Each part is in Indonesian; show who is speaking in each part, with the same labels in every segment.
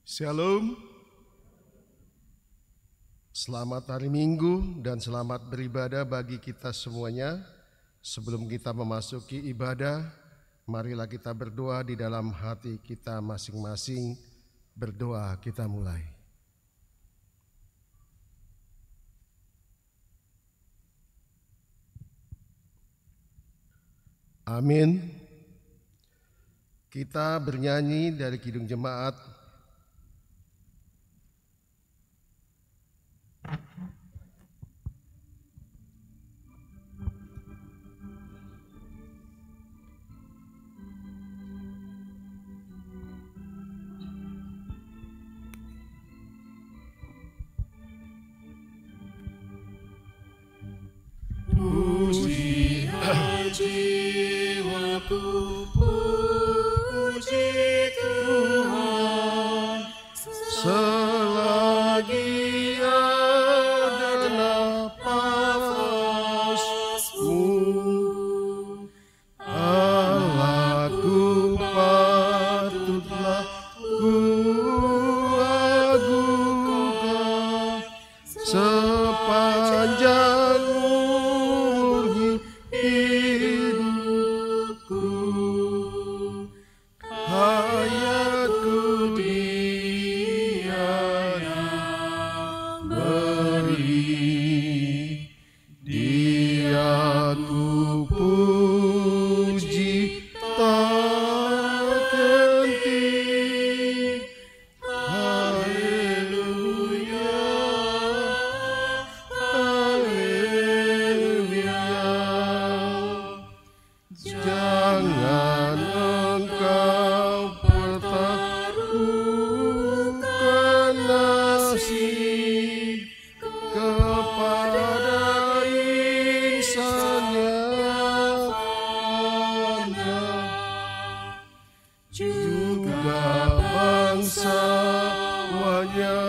Speaker 1: Shalom, selamat hari Minggu dan selamat beribadah bagi kita semuanya. Sebelum kita memasuki ibadah, marilah kita berdoa di dalam hati kita masing-masing. Berdoa, kita mulai. Amin. Kita bernyanyi dari Kidung Jemaat.
Speaker 2: Pujilah jiwaku, puji Tuhan,
Speaker 1: selagi ada nafasmu. Allahku patutlah ku agungkan sepanjang hidupku. Hayatku Dia yang beri, Dia ku puji tak henti. Haleluya, haleluya. Jangan engkau pertaruhkan nasib kepada insan yang hanya, juga bangsawannya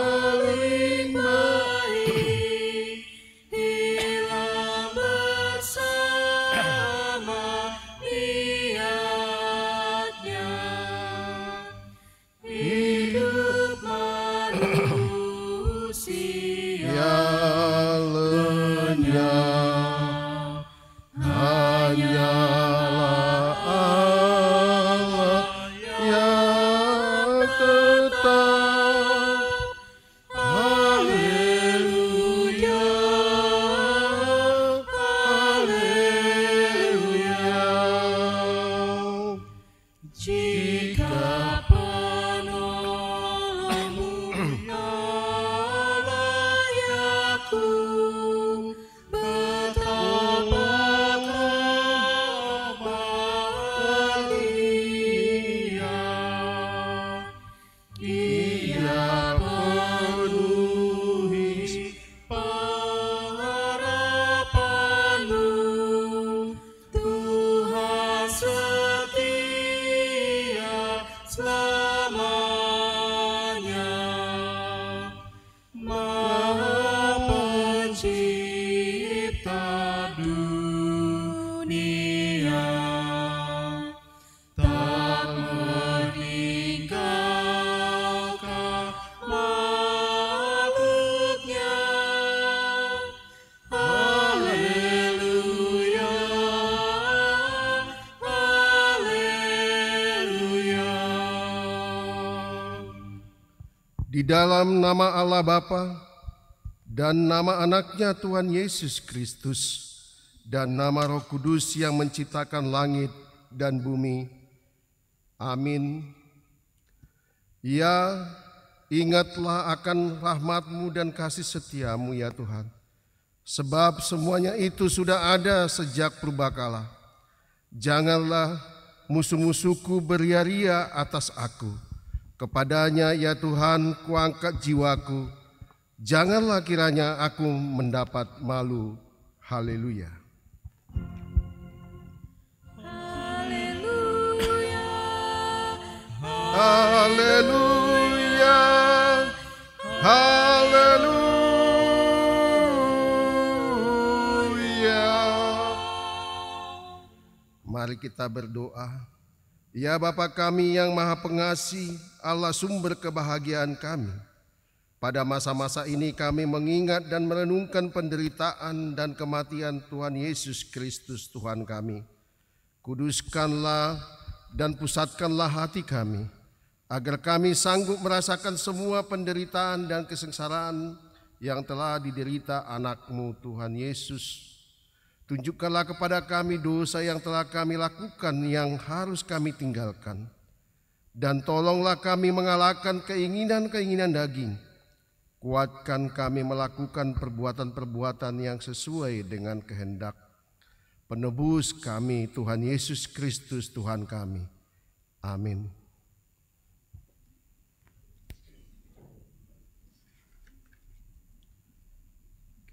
Speaker 1: paling baik, hilang bersama niatnya. Hidup manusia lenyap, hanyalah Allah yang tetap. Haleluya, haleluya. Jika penolongmu ialah Yakub, betapa kerabat Dia. Di dalam nama Allah Bapa dan nama anaknya Tuhan Yesus Kristus dan nama Roh Kudus yang menciptakan langit dan bumi. Amin. Ya, ingatlah akan rahmat-Mu dan kasih setia-Mu ya Tuhan. Sebab semuanya itu sudah ada sejak purbakala. Janganlah musuh-musuhku beria-ria atas aku. Kepadanya ya Tuhan kuangkat jiwaku. Janganlah kiranya aku mendapat malu. Haleluya.
Speaker 2: Haleluya.
Speaker 1: Haleluya. Haleluya. Mari kita berdoa. Ya Bapa kami yang Maha Pengasih, Allah sumber kebahagiaan kami. Pada masa-masa ini kami mengingat dan merenungkan penderitaan dan kematian Tuhan Yesus Kristus Tuhan kami. Kuduskanlah dan pusatkanlah hati kami, agar kami sanggup merasakan semua penderitaan dan kesengsaraan yang telah diderita anak-Mu Tuhan Yesus. Tunjukkanlah kepada kami dosa yang telah kami lakukan yang harus kami tinggalkan. Dan tolonglah kami mengalahkan keinginan-keinginan daging. Kuatkan kami melakukan perbuatan-perbuatan yang sesuai dengan kehendak. Penebus kami Tuhan Yesus Kristus Tuhan kami. Amin.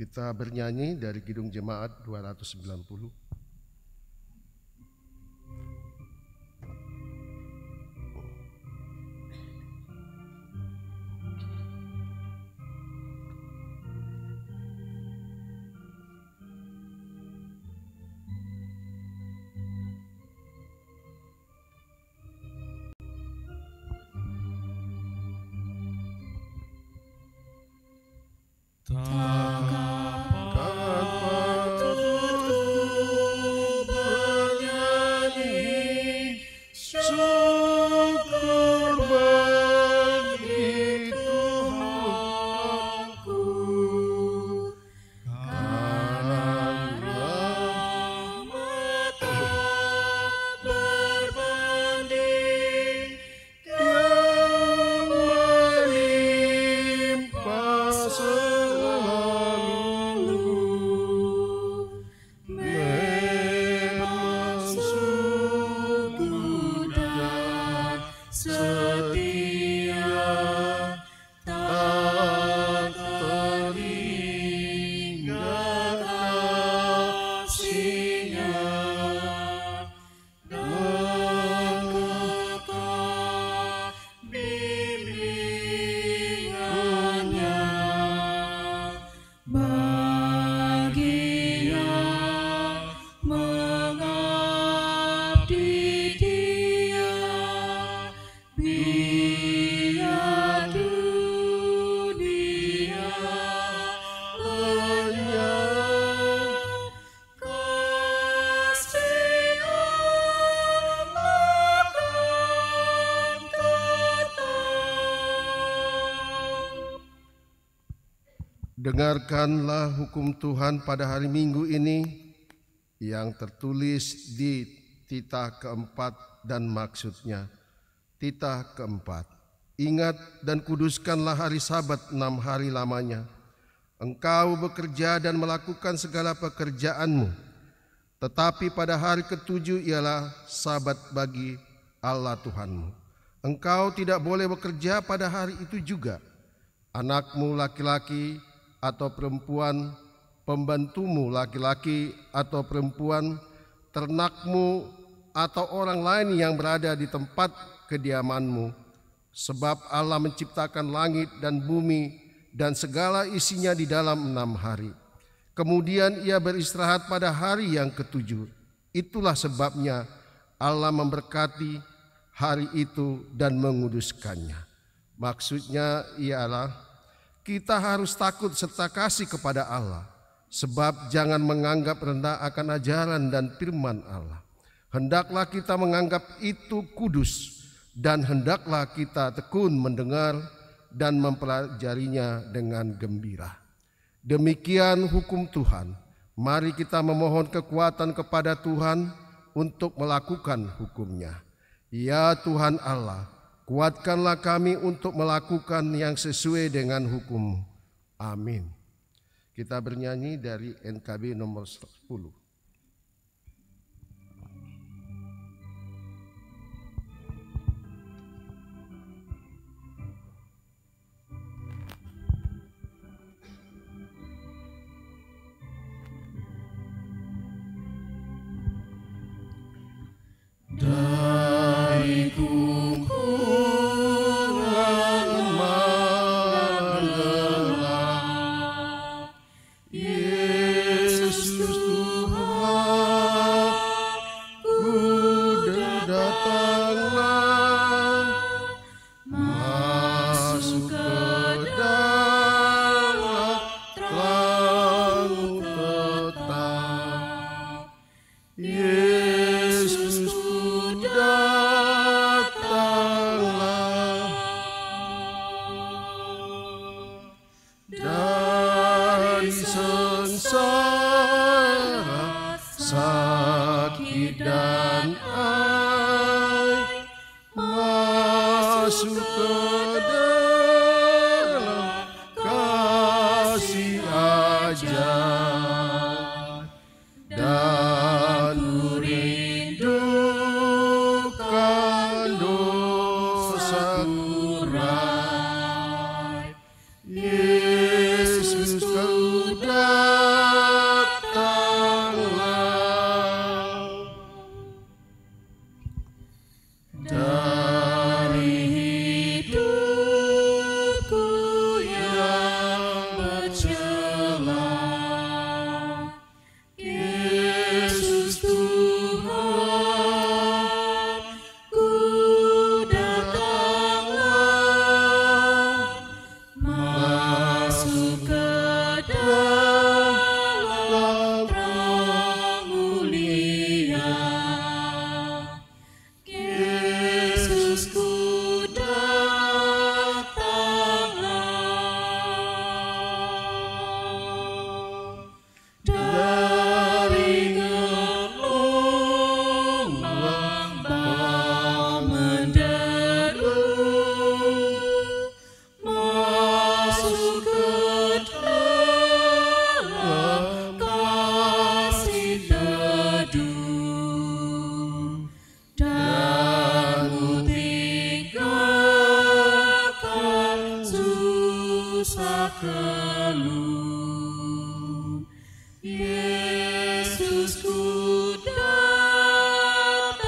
Speaker 1: Kita bernyanyi dari Kidung Jemaat 290. Dengarkanlah hukum Tuhan pada hari Minggu ini yang tertulis di titah keempat dan maksudnya. Titah keempat. Ingat dan kuduskanlah hari Sabat 6 hari lamanya. Engkau bekerja dan melakukan segala pekerjaanmu. Tetapi pada hari ketujuh ialah Sabat bagi Allah Tuhanmu. Engkau tidak boleh bekerja pada hari itu juga. Anakmu laki-laki atau perempuan, pembantumu laki-laki atau perempuan, ternakmu atau orang lain yang berada di tempat kediamanmu. Sebab Allah menciptakan langit dan bumi dan segala isinya di dalam 6 hari. Kemudian ia beristirahat pada hari yang ketujuh. Itulah sebabnya Allah memberkati hari itu dan menguduskannya. Maksudnya ialah kita harus takut serta kasih kepada Allah, sebab jangan menganggap rendah akan ajaran dan firman Allah. Hendaklah kita menganggap itu kudus, dan hendaklah kita tekun mendengar dan mempelajarinya dengan gembira. Demikian hukum Tuhan. Mari kita memohon kekuatan kepada Tuhan untuk melakukan hukum-Nya. Ya Tuhan Allah, kuatkanlah kami untuk melakukan yang sesuai dengan hukum-Mu. Amin. Kita bernyanyi dari NKB nomor 10.
Speaker 2: Dari kumpulan menggelar, Yesus Tuhan, ku datanglah, masuk ke dalam terang tetap. Yesus dari sengsara, sakit dan air, masuk ke dalam kasih ajar, dan ku rindukan dosa kurai. Yesus kau datanglah, dari hidupku yang bercela. Yesus Tuhan, ku datanglah, masuk ke dalam terang mulia. Yesus ku datanglah, dari gelombang bau menderu, masuk ke dalam kasih teduh, dan ku tinggalkan susah keluh. Yesus ku datanglah.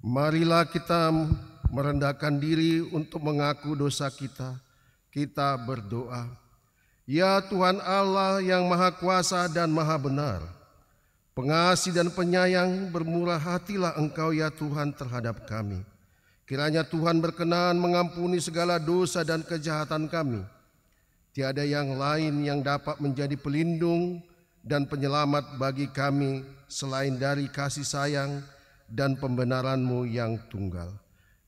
Speaker 1: Marilah kita merendahkan diri untuk mengaku dosa kita. Kita berdoa. Ya Tuhan Allah yang Maha Kuasa dan Maha Benar, pengasih dan penyayang, bermurah hatilah Engkau ya Tuhan terhadap kami. Kiranya Tuhan berkenan mengampuni segala dosa dan kejahatan kami. Tiada yang lain yang dapat menjadi pelindung dan penyelamat bagi kami selain dari kasih sayang dan pembenaran-Mu yang tunggal.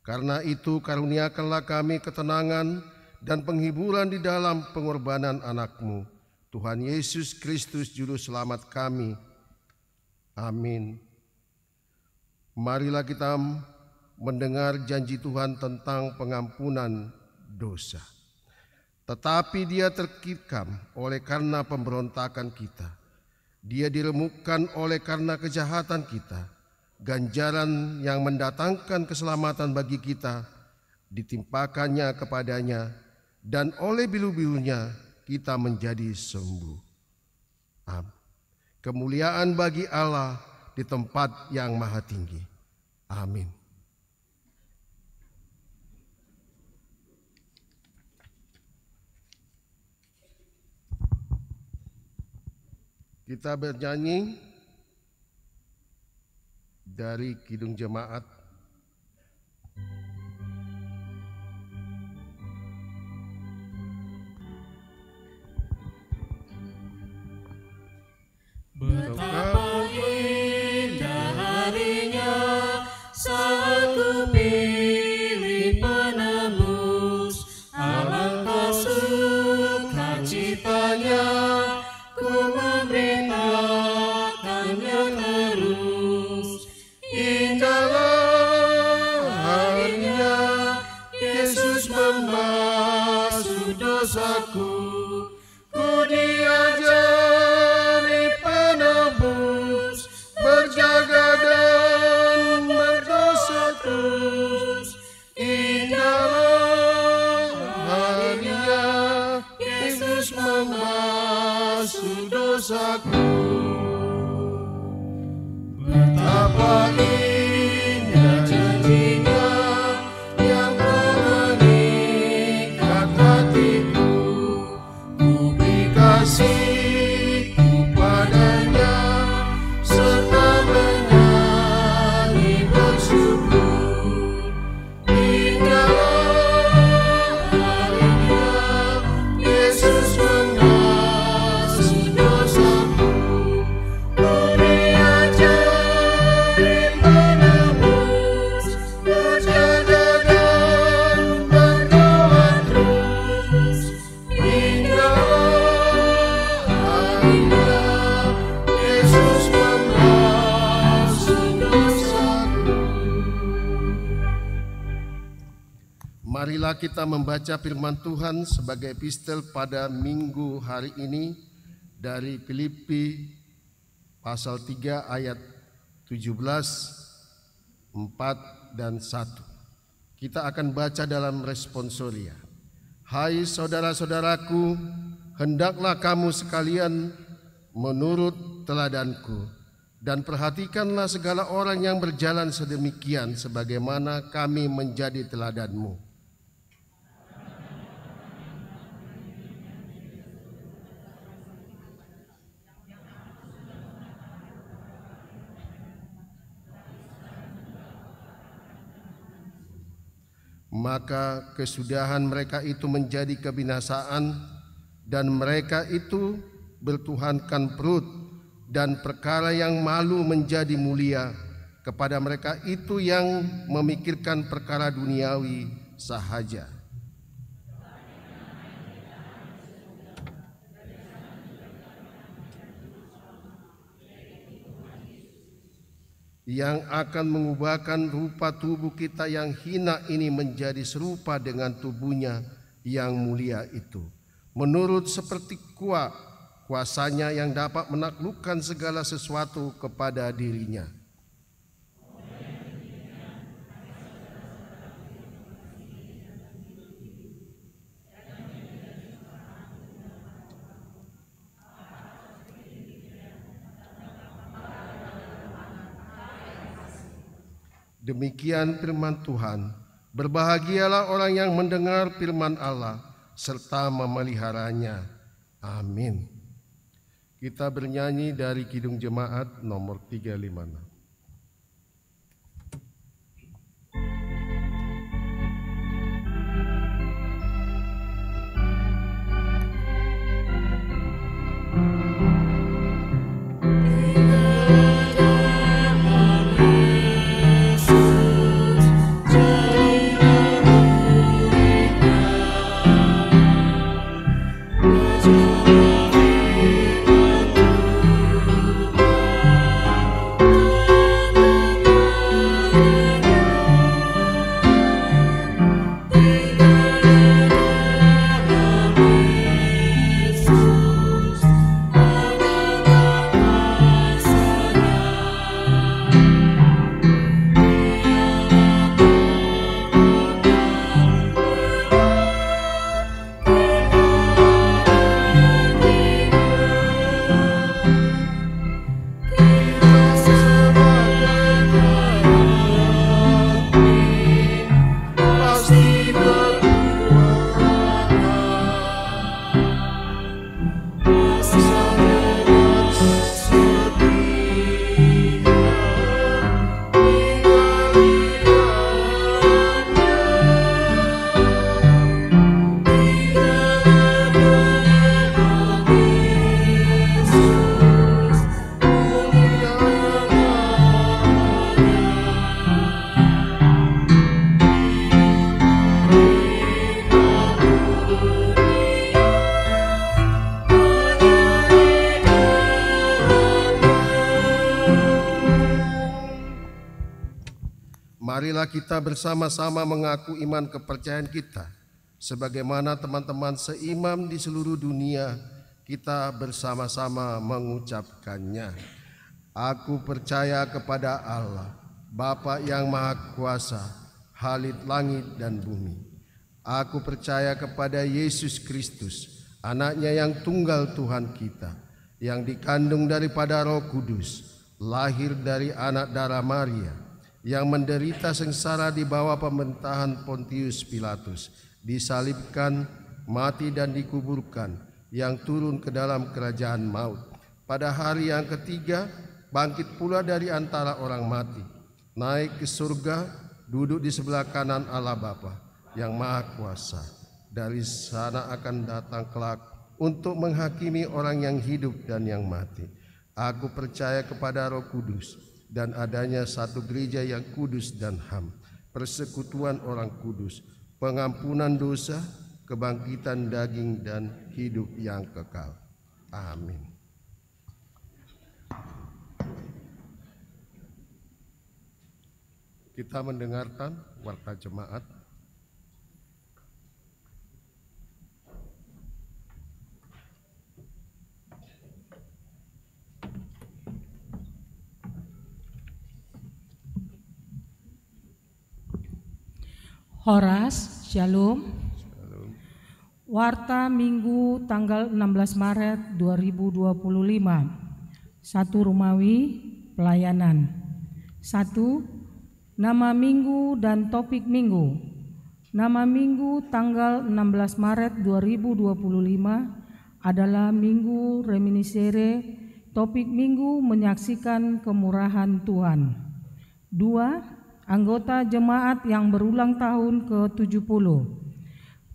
Speaker 1: Karena itu karuniakanlah kami ketenangan dan penghiburan di dalam pengorbanan anak-Mu, Tuhan Yesus Kristus Juru Selamat kami. Amin. Marilah kita mendengar janji Tuhan tentang pengampunan dosa. Tetapi Dia terkikam oleh karena pemberontakan kita. Dia diremukkan oleh karena kejahatan kita. Ganjaran yang mendatangkan keselamatan bagi kita ditimpakannya kepadanya, dan oleh bilu-bilunya kita menjadi sembuh. Amin. Kemuliaan bagi Allah di tempat yang maha tinggi. Amin. Kita bernyanyi dari Kidung Jemaat.
Speaker 2: Betapa indah harinya
Speaker 1: indah janjinya yang telah mengikat hatiku. Ku beri kasihku padanya serta menyanyi bersyukur. Indahlah harinya Yesus mengasihi dosaku. Beri ajaib menebus, berjaga dan berdoa terus. Indahlah harinya Yesus mengasihi dosaku. Marilah kita membaca firman Tuhan sebagai epistel pada minggu hari ini dari Filipi pasal 3 ayat 17, 4 dan 1. Kita akan baca dalam responsoria. Hai saudara-saudaraku, hendaklah kamu sekalian menurut teladanku, dan perhatikanlah segala orang yang berjalan sedemikian sebagaimana kami menjadi teladanmu. Maka kesudahan mereka itu menjadi kebinasaan, dan mereka itu bertuhankan perut, dan perkara yang malu menjadi mulia kepada mereka itu yang memikirkan perkara duniawi sahaja. Yang akan mengubahkan rupa tubuh kita yang hina ini menjadi serupa dengan tubuhnya yang mulia itu, menurut seperti kuasanya yang dapat menaklukkan segala sesuatu kepada dirinya. Demikian firman Tuhan. Berbahagialah orang yang mendengar firman Allah serta memeliharanya. Amin. Kita bernyanyi dari Kidung Jemaat nomor 356. Marilah kita bersama-sama mengaku iman kepercayaan kita. Sebagaimana teman-teman seimam di seluruh dunia, kita bersama-sama mengucapkannya. Aku percaya kepada Allah, Bapa yang Maha Kuasa, Khalid langit dan bumi. Aku percaya kepada Yesus Kristus, Anaknya yang tunggal Tuhan kita, yang dikandung daripada Roh Kudus, lahir dari anak darah Maria, yang menderita sengsara di bawah pemerintahan Pontius Pilatus, disalibkan, mati dan dikuburkan, yang turun ke dalam kerajaan maut. Pada hari yang ketiga, bangkit pula dari antara orang mati, naik ke surga, duduk di sebelah kanan Allah Bapa yang Maha Kuasa. Dari sana akan datang kelak untuk menghakimi orang yang hidup dan yang mati. Aku percaya kepada Roh Kudus dan adanya satu gereja yang kudus dan HAM, persekutuan orang kudus, pengampunan dosa, kebangkitan daging dan hidup yang kekal. Amin. Kita mendengarkan warta jemaat.
Speaker 3: Horas, Shalom. Warta Minggu tanggal 16 Maret 2025. 1 Romawi, pelayanan. 1. Nama minggu dan topik minggu. Nama minggu tanggal 16 Maret 2025 adalah Minggu Reminiscere. Topik minggu menyaksikan kemurahan Tuhan. 2. Anggota jemaat yang berulang tahun ke-70.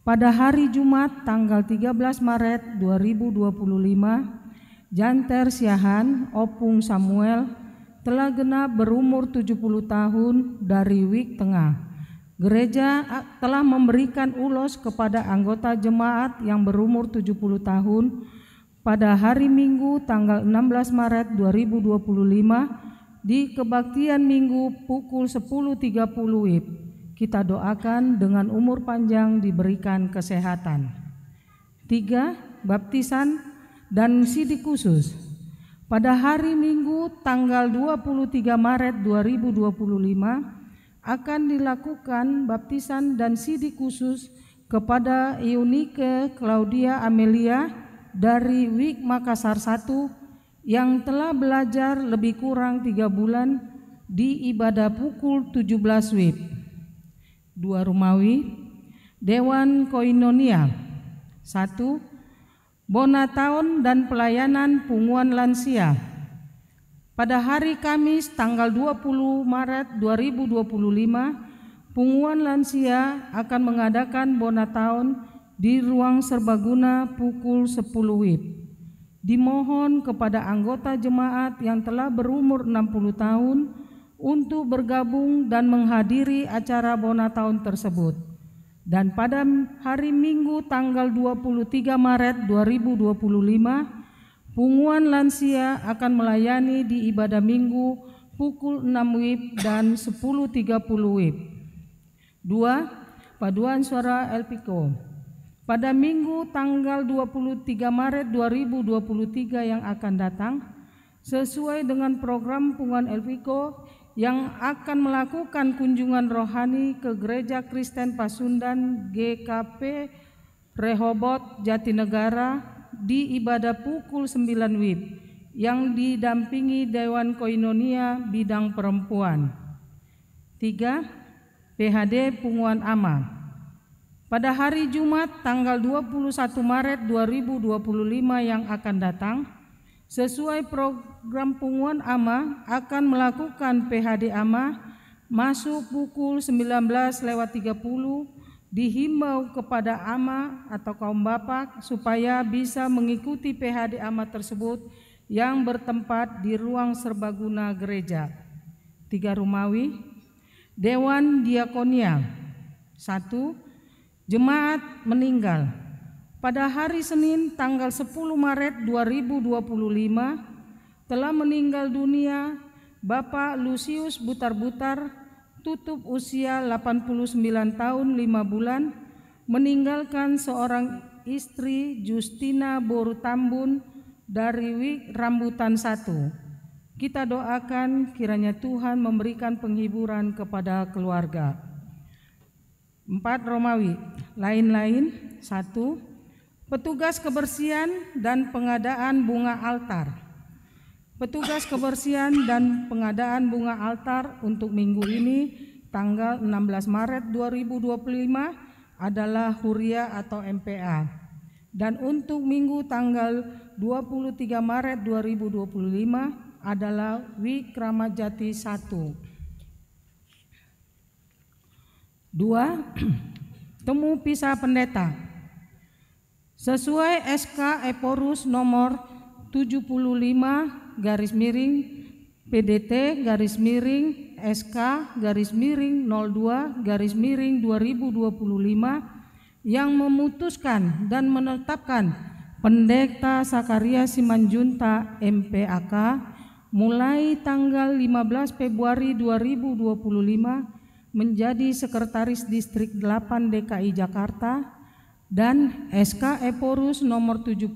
Speaker 3: Pada hari Jumat tanggal 13 Maret 2025, Janter Siahan Opung Samuel telah genap berumur 70 tahun dari Wik Tengah. Gereja telah memberikan ulos kepada anggota jemaat yang berumur 70 tahun pada hari Minggu tanggal 16 Maret 2025 di kebaktian Minggu pukul 10.30 WIB. Kita doakan dengan umur panjang diberikan kesehatan. 3. Baptisan dan sidik khusus. Pada hari Minggu tanggal 23 Maret 2025 akan dilakukan baptisan dan sidik khusus kepada Eunike Claudia Amelia dari WIK Makassar 1 yang telah belajar lebih kurang 3 bulan di ibadah pukul 17 WIB. 2 Romawi, Dewan Koinonia. 1. Bonataon dan pelayanan punguan lansia. Pada hari Kamis tanggal 20 Maret 2025, punguan lansia akan mengadakan bonataon di ruang serbaguna pukul 10 WIB. Dimohon kepada anggota jemaat yang telah berumur 60 tahun untuk bergabung dan menghadiri acara bonataon tersebut. Dan pada hari Minggu tanggal 23 Maret 2025, punguan lansia akan melayani di ibadah Minggu pukul 6 WIB dan 10.30 WIB. 2. Paduan Suara Elpiko. Pada Minggu tanggal 23 Maret 2023 yang akan datang, sesuai dengan program Punguan Elpiko yang akan melakukan kunjungan rohani ke Gereja Kristen Pasundan GKP Rehobot Jatinegara di ibadah pukul 9 WIB yang didampingi Dewan Koinonia bidang perempuan. 3. PHD Punguan Ama. Pada hari Jumat tanggal 21 Maret 2025 yang akan datang, sesuai program punguan AMA akan melakukan PHD AMA masuk pukul 19.30. Dihimbau kepada AMA atau kaum bapak supaya bisa mengikuti PHD AMA tersebut yang bertempat di ruang serbaguna gereja. 3 Romawi, Dewan Diakonia. 1. Jemaat meninggal. Pada hari Senin tanggal 10 Maret 2025 telah meninggal dunia Bapak Lucius Butar-Butar, tutup usia 89 tahun 5 bulan, meninggalkan seorang istri Justina Borutambun dari Wik Rambutan 1. Kita doakan kiranya Tuhan memberikan penghiburan kepada keluarga. 4 Romawi, lain-lain. 1. Petugas kebersihan dan pengadaan bunga altar. Petugas kebersihan dan pengadaan bunga altar untuk minggu ini tanggal 16 Maret 2025 adalah Huria atau MPA. Dan untuk minggu tanggal 23 Maret 2025 adalah Wikramajati 1. 2. Temu pisah pendeta. Sesuai SK Eporus nomor 75 garis miring PDT garis miring SK garis miring 02 garis miring 2025 yang memutuskan dan menetapkan Pendeta Sakaria Simanjunta MPAK mulai tanggal 15 Februari 2025 menjadi Sekretaris Distrik 8 DKI Jakarta, dan SK Eporus nomor 74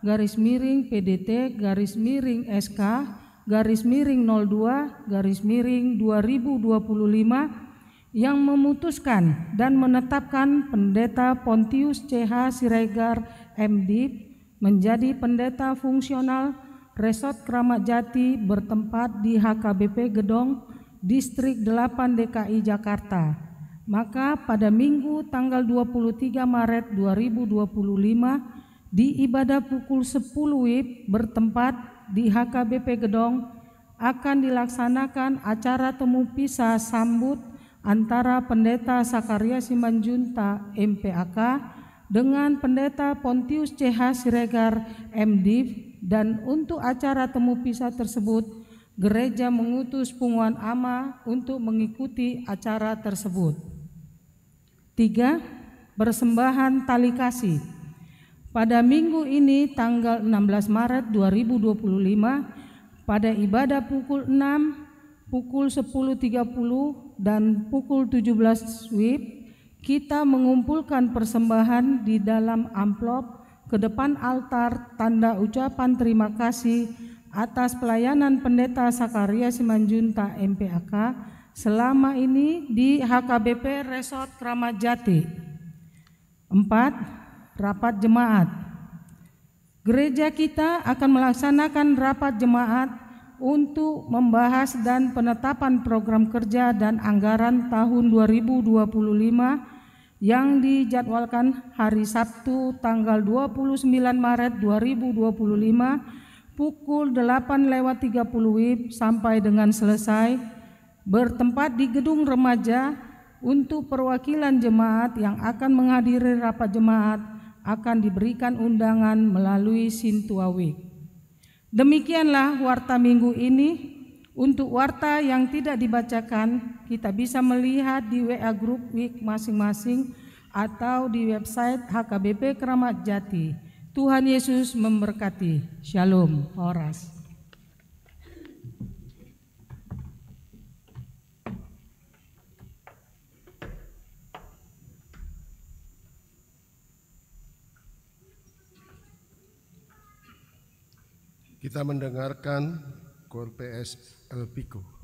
Speaker 3: garis miring PDT garis miring SK garis miring 02 garis miring 2025 yang memutuskan dan menetapkan Pendeta Pontius CH Siregar MDiv menjadi pendeta fungsional Resort Kramat Jati bertempat di HKBP Gedong Distrik 8 DKI Jakarta. Maka pada Minggu tanggal 23 Maret 2025 di ibadah pukul 10 WIB bertempat di HKBP Gedong akan dilaksanakan acara temu pisah sambut antara Pendeta Sakaria Simanjunta MPAK dengan Pendeta Pontius CH Siregar MDiv, dan untuk acara temu pisah tersebut gereja mengutus Punguan Ama untuk mengikuti acara tersebut. 3. Persembahan tali kasih. Pada minggu ini tanggal 16 Maret 2025 pada ibadah pukul 6, pukul 10.30 dan pukul 17 WIB kita mengumpulkan persembahan di dalam amplop ke depan altar tanda ucapan terima kasih atas pelayanan Pendeta Sakaria Simanjunta MPAK selama ini di HKBP Resort Kramat Jati. 4. Rapat jemaat. Gereja kita akan melaksanakan rapat jemaat untuk membahas dan penetapan program kerja dan anggaran tahun 2025 yang dijadwalkan hari Sabtu tanggal 29 Maret 2025 pukul 8:30 WIB sampai dengan selesai, bertempat di gedung remaja. Untuk perwakilan jemaat yang akan menghadiri rapat jemaat akan diberikan undangan melalui Sintua Week. Demikianlah warta minggu ini. Untuk warta yang tidak dibacakan, kita bisa melihat di WA Group Week masing-masing atau di website HKBP Kramat Jati. Tuhan Yesus memberkati. Shalom. Horas.
Speaker 1: Kita mendengarkan Kor PS Elpiko.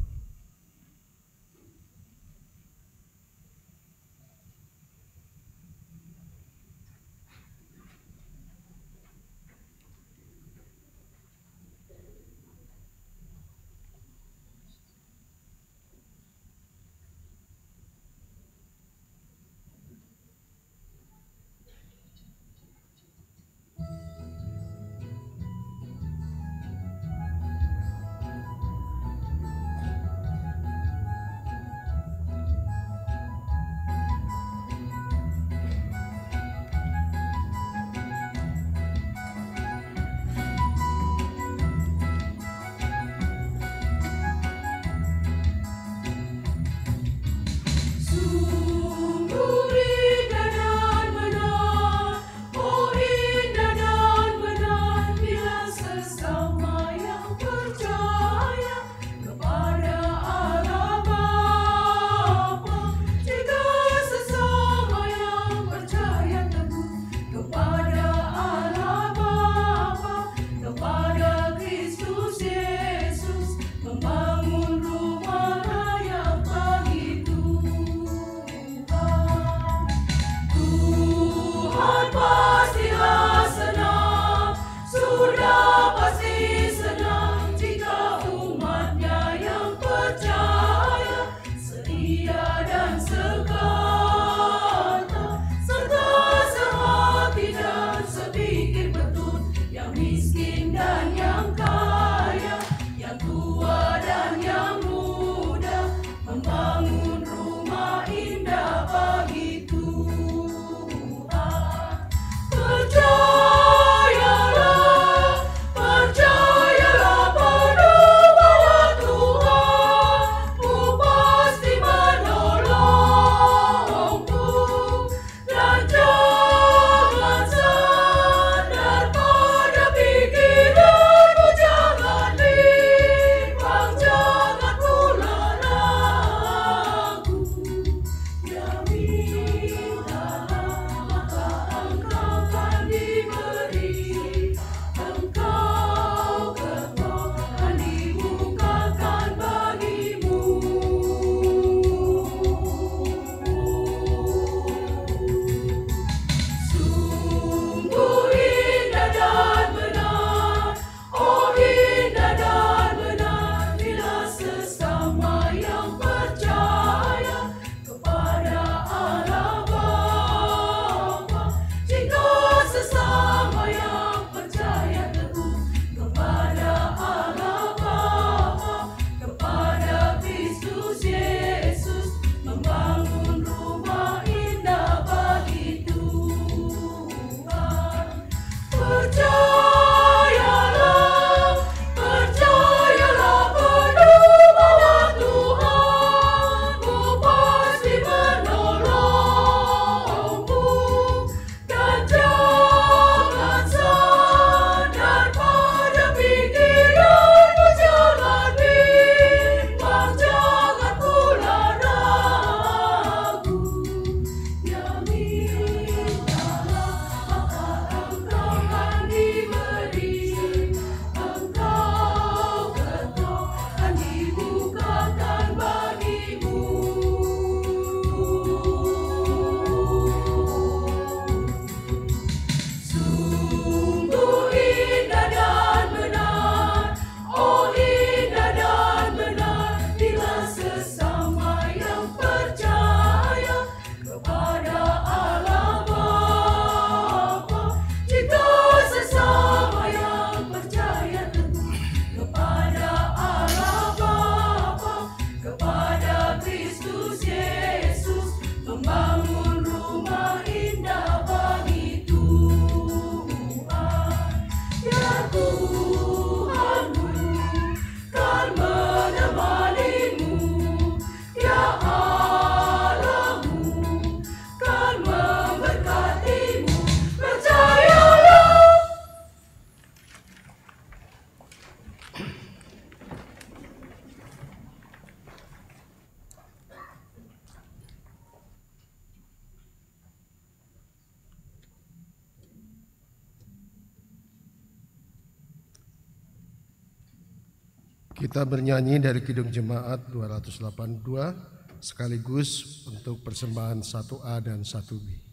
Speaker 1: Kita bernyanyi dari Kidung Jemaat 282 sekaligus untuk persembahan 1A dan 1B.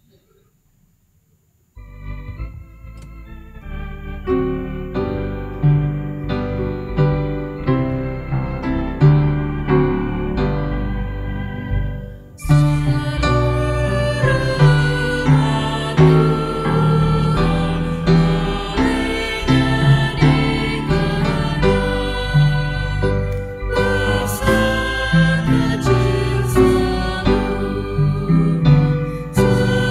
Speaker 2: Selalu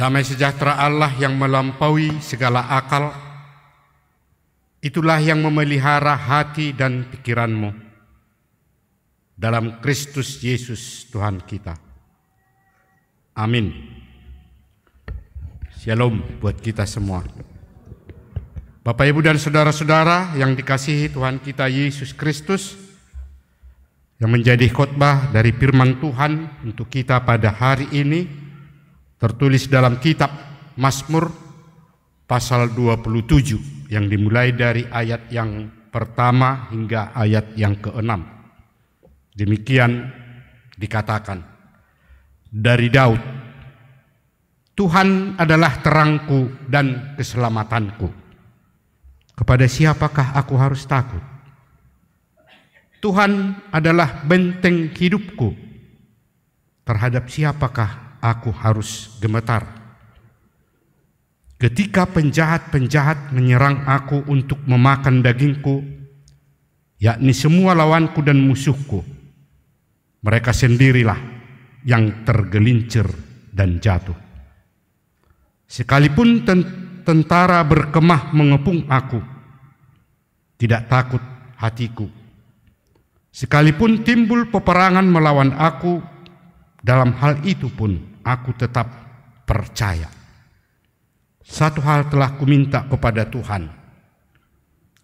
Speaker 4: Damai sejahtera Allah yang melampaui segala akal, itulah yang memelihara hati dan pikiranmu dalam Kristus Yesus Tuhan kita. Amin. Shalom buat kita semua. Bapak, Ibu, dan saudara-saudara yang dikasihi Tuhan kita Yesus Kristus, yang menjadi khotbah dari firman Tuhan untuk kita pada hari ini tertulis dalam kitab Mazmur pasal 27 yang dimulai dari ayat yang pertama hingga ayat yang ke-6. Demikian dikatakan dari Daud, Tuhan adalah terangku dan keselamatanku. Kepada siapakah aku harus takut? Tuhan adalah benteng hidupku. Terhadap siapakah aku harus gemetar? Ketika penjahat-penjahat menyerang aku untuk memakan dagingku, yakni semua lawanku dan musuhku, mereka sendirilah yang tergelincir dan jatuh. Sekalipun tentara berkemah mengepung aku, tidak takut hatiku. Sekalipun timbul peperangan melawan aku, dalam hal itu pun aku tetap percaya. Satu hal telah kuminta kepada Tuhan,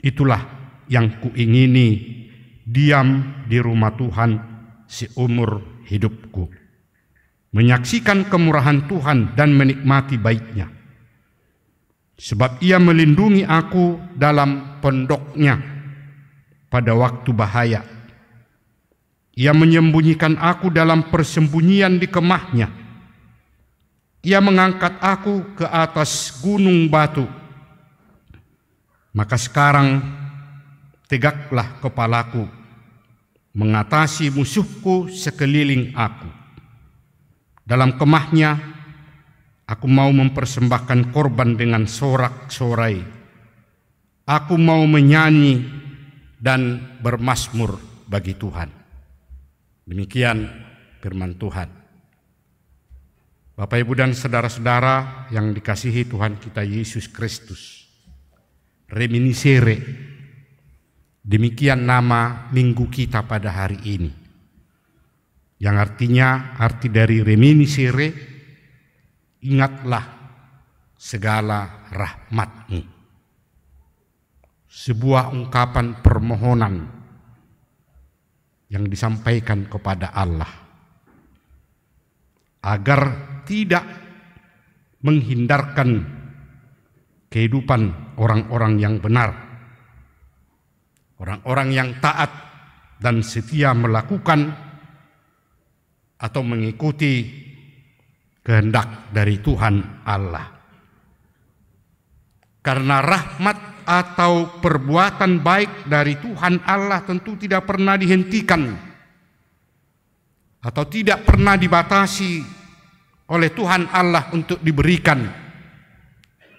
Speaker 4: itulah yang kuingini, diam di rumah Tuhan seumur hidupku, menyaksikan kemurahan Tuhan dan menikmati baiknya. Sebab Ia melindungi aku dalam pondoknya pada waktu bahaya. Ia menyembunyikan aku dalam persembunyian di kemahnya. Ia mengangkat aku ke atas gunung batu. Maka sekarang tegaklah kepalaku, mengatasi musuhku sekeliling aku. Dalam kemahnya aku mau mempersembahkan korban dengan sorak-sorai. Aku mau menyanyi dan bermazmur bagi Tuhan. Demikian firman Tuhan. Bapak, Ibu, dan saudara-saudara yang dikasihi Tuhan kita Yesus Kristus. Reminiscere. Demikian nama minggu kita pada hari ini. Yang artinya, arti dari reminiscere, ingatlah segala rahmat-Mu. Sebuah ungkapan permohonan yang disampaikan kepada Allah agar tidak menghindarkan kehidupan orang-orang yang benar, orang-orang yang taat dan setia melakukan atau mengikuti kehendak dari Tuhan Allah. Karena rahmat atau perbuatan baik dari Tuhan Allah tentu tidak pernah dihentikan atau tidak pernah dibatasi oleh Tuhan Allah untuk diberikan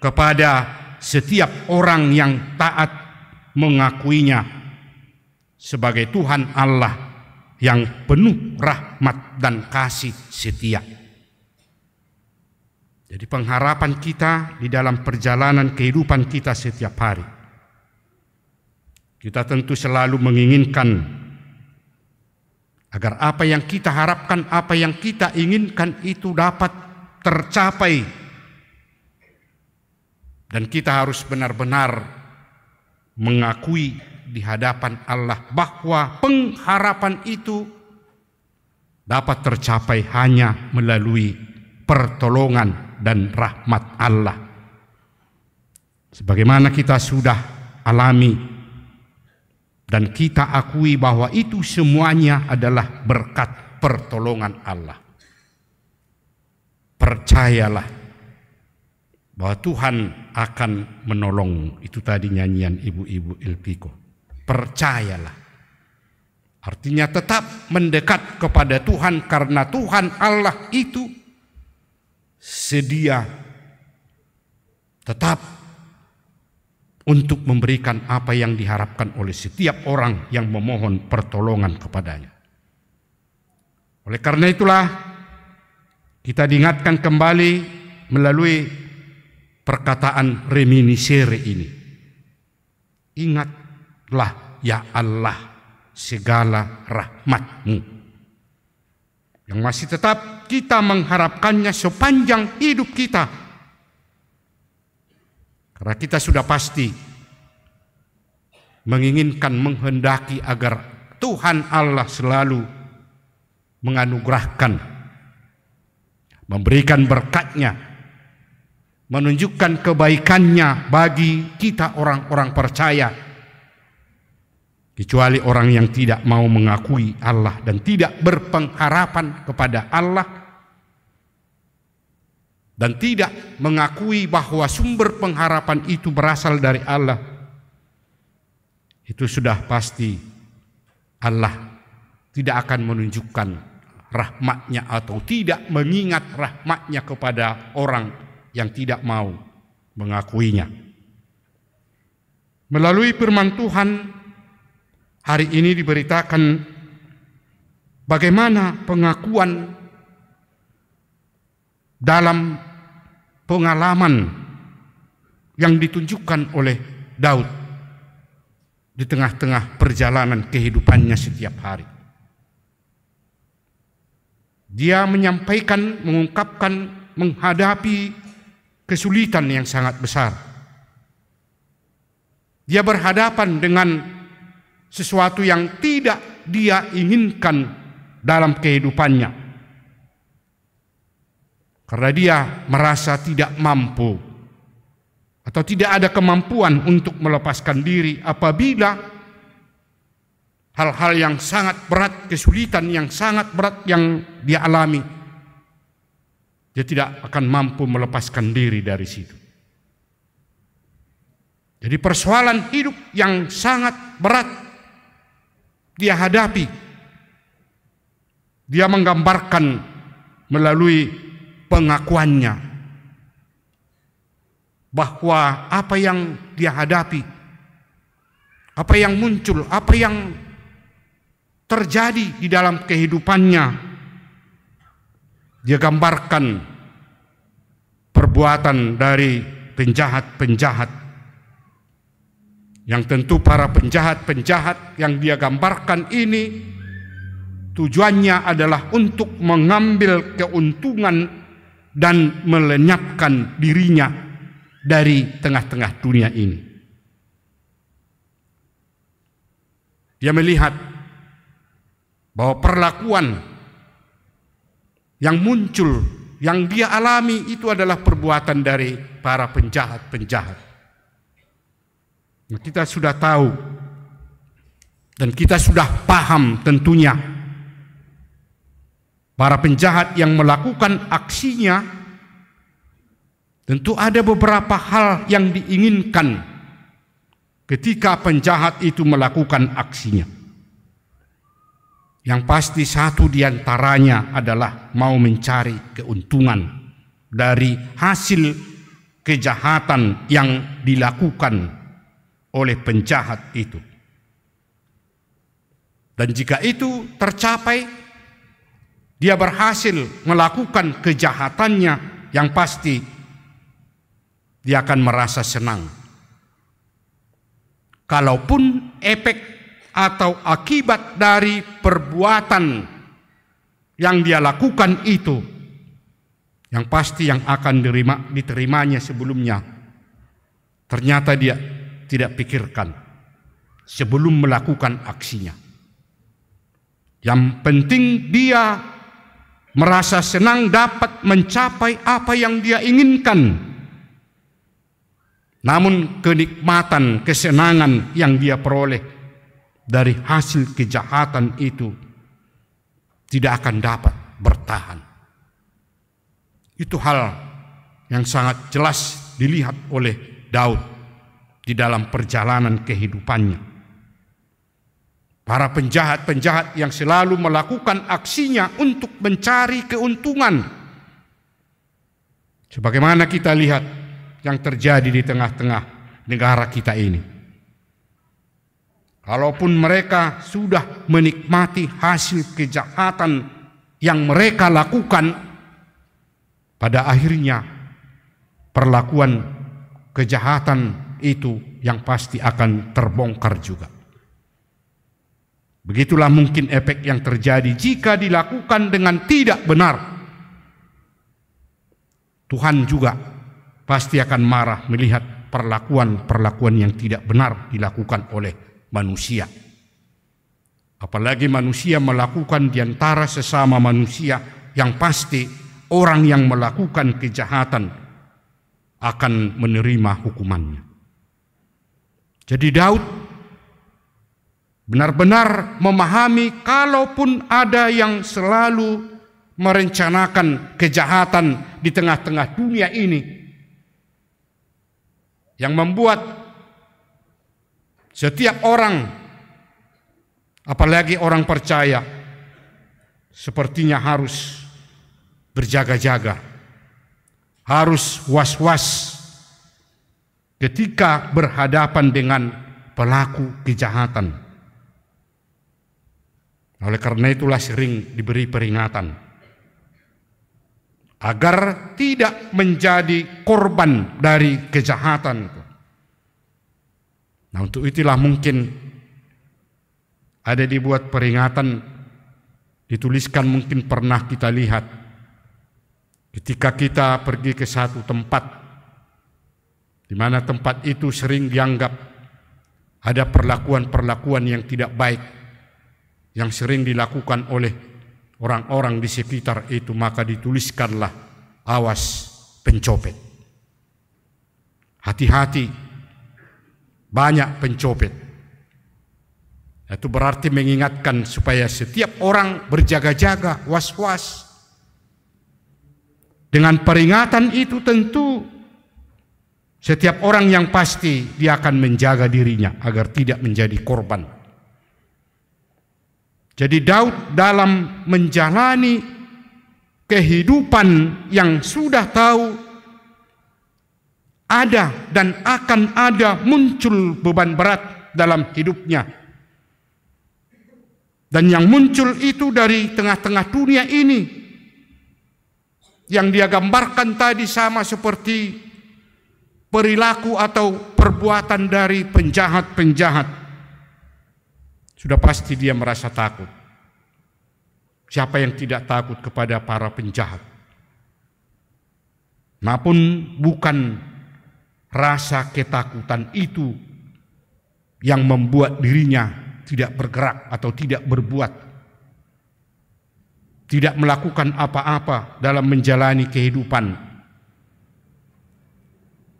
Speaker 4: kepada setiap orang yang taat mengakuinya sebagai Tuhan Allah yang penuh rahmat dan kasih setia. Jadi pengharapan kita di dalam perjalanan kehidupan kita setiap hari, kita tentu selalu menginginkan agar apa yang kita harapkan, apa yang kita inginkan itu dapat tercapai. Dan kita harus benar-benar mengakui di hadapan Allah bahwa pengharapan itu dapat tercapai hanya melalui pertolongan dan rahmat Allah. Sebagaimana kita sudah alami dan kita akui bahwa itu semuanya adalah berkat pertolongan Allah. Percayalah bahwa Tuhan akan menolong. Itu tadi nyanyian Ibu-Ibu Ilpiko. Percayalah. Artinya tetap mendekat kepada Tuhan karena Tuhan Allah itu sedia tetap untuk memberikan apa yang diharapkan oleh setiap orang yang memohon pertolongan kepadanya. Oleh karena itulah kita diingatkan kembali melalui perkataan reminiscere ini. Ingatlah ya Allah segala rahmat-Mu yang masih tetap kita mengharapkannya sepanjang hidup kita. Karena kita sudah pasti menginginkan, menghendaki agar Tuhan Allah selalu menganugerahkan, memberikan berkat-Nya, menunjukkan kebaikan-Nya bagi kita orang-orang percaya, kecuali orang yang tidak mau mengakui Allah dan tidak berpengharapan kepada Allah dan tidak mengakui bahwa sumber pengharapan itu berasal dari Allah. Itu sudah pasti Allah tidak akan menunjukkan rahmat-Nya atau tidak mengingat rahmat-Nya kepada orang yang tidak mau mengakuinya. Melalui firman Tuhan hari ini diberitakan bagaimana pengakuan dalam pengalaman yang ditunjukkan oleh Daud di tengah-tengah perjalanan kehidupannya setiap hari. Dia menyampaikan, mengungkapkan, menghadapi kesulitan yang sangat besar. Dia berhadapan dengan sesuatu yang tidak dia inginkan dalam kehidupannya. Karena dia merasa tidak mampu atau tidak ada kemampuan untuk melepaskan diri apabila hal-hal yang sangat berat, kesulitan yang sangat berat yang dia alami, dia tidak akan mampu melepaskan diri dari situ. Jadi persoalan hidup yang sangat berat dia hadapi. Dia menggambarkan melalui pengakuannya bahwa apa yang dia hadapi, apa yang muncul, apa yang terjadi di dalam kehidupannya, dia gambarkan perbuatan dari penjahat-penjahat. Yang tentu para penjahat-penjahat yang dia gambarkan ini tujuannya adalah untuk mengambil keuntungan dan melenyapkan dirinya dari tengah-tengah dunia ini. Dia melihat bahwa perlakuan yang muncul, yang dia alami itu adalah perbuatan dari para penjahat-penjahat. Nah, kita sudah tahu dan kita sudah paham tentunya para penjahat yang melakukan aksinya tentu ada beberapa hal yang diinginkan ketika penjahat itu melakukan aksinya. Yang pasti satu di antaranya adalah mau mencari keuntungan dari hasil kejahatan yang dilakukan oleh penjahat itu. Dan jika itu tercapai, dia berhasil melakukan kejahatannya, yang pasti dia akan merasa senang. Kalaupun efek atau akibat dari perbuatan yang dia lakukan itu, yang pasti yang akan diterimanya sebelumnya, ternyata dia tidak pikirkan sebelum melakukan aksinya. Yang penting dia merasa senang dapat mencapai apa yang dia inginkan. Namun kenikmatan, kesenangan yang dia peroleh dari hasil kejahatan itu tidak akan dapat bertahan. Itu hal yang sangat jelas dilihat oleh Daud di dalam perjalanan kehidupannya. Para penjahat-penjahat yang selalu melakukan aksinya untuk mencari keuntungan. Sebagaimana kita lihat yang terjadi di tengah-tengah negara kita ini. Kalaupun mereka sudah menikmati hasil kejahatan yang mereka lakukan, pada akhirnya perlakuan kejahatan itu yang pasti akan terbongkar juga. Begitulah mungkin efek yang terjadi jika dilakukan dengan tidak benar. Tuhan juga pasti akan marah melihat perlakuan-perlakuan yang tidak benar dilakukan oleh manusia. Apalagi manusia melakukan di antara sesama manusia, yang pasti orang yang melakukan kejahatan akan menerima hukumannya. Jadi Daud benar-benar memahami kalaupun ada yang selalu merencanakan kejahatan di tengah-tengah dunia ini, yang membuat setiap orang, apalagi orang percaya, sepertinya harus berjaga-jaga, harus was-was ketika berhadapan dengan pelaku kejahatan. Oleh karena itulah sering diberi peringatan agar tidak menjadi korban dari kejahatan. Nah, untuk itulah mungkin ada dibuat peringatan, dituliskan, mungkin pernah kita lihat ketika kita pergi ke satu tempat di mana tempat itu sering dianggap ada perlakuan-perlakuan yang tidak baik yang sering dilakukan oleh orang-orang di sekitar itu, maka dituliskanlah awas pencopet. Hati-hati, banyak pencopet. Itu berarti mengingatkan supaya setiap orang berjaga-jaga, was-was. Dengan peringatan itu tentu setiap orang yang pasti dia akan menjaga dirinya agar tidak menjadi korban. Jadi Daud dalam menjalani kehidupan yang sudah tahu ada dan akan ada muncul beban berat dalam hidupnya. Dan yang muncul itu dari tengah-tengah dunia ini, yang dia gambarkan tadi sama seperti perilaku atau perbuatan dari penjahat-penjahat. Sudah pasti dia merasa takut. Siapa yang tidak takut kepada para penjahat? Maupun bukan rasa ketakutan itu yang membuat dirinya tidak bergerak atau tidak berbuat, tidak melakukan apa-apa dalam menjalani kehidupan.